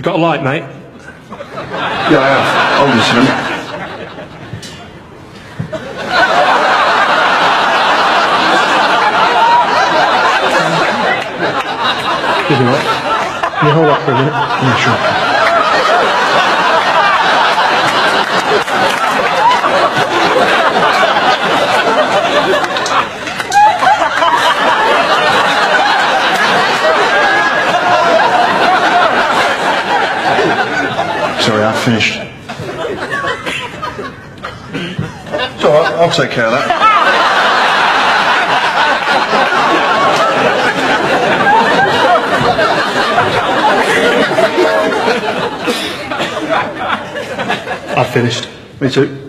You got a light, mate? Yeah, I have. Hold this a minute. Excuse me, mate. Can you hold that for a minute? Yeah, sure. Sorry, I've finished. It's all right, I'll take care of that. I've finished. Me too.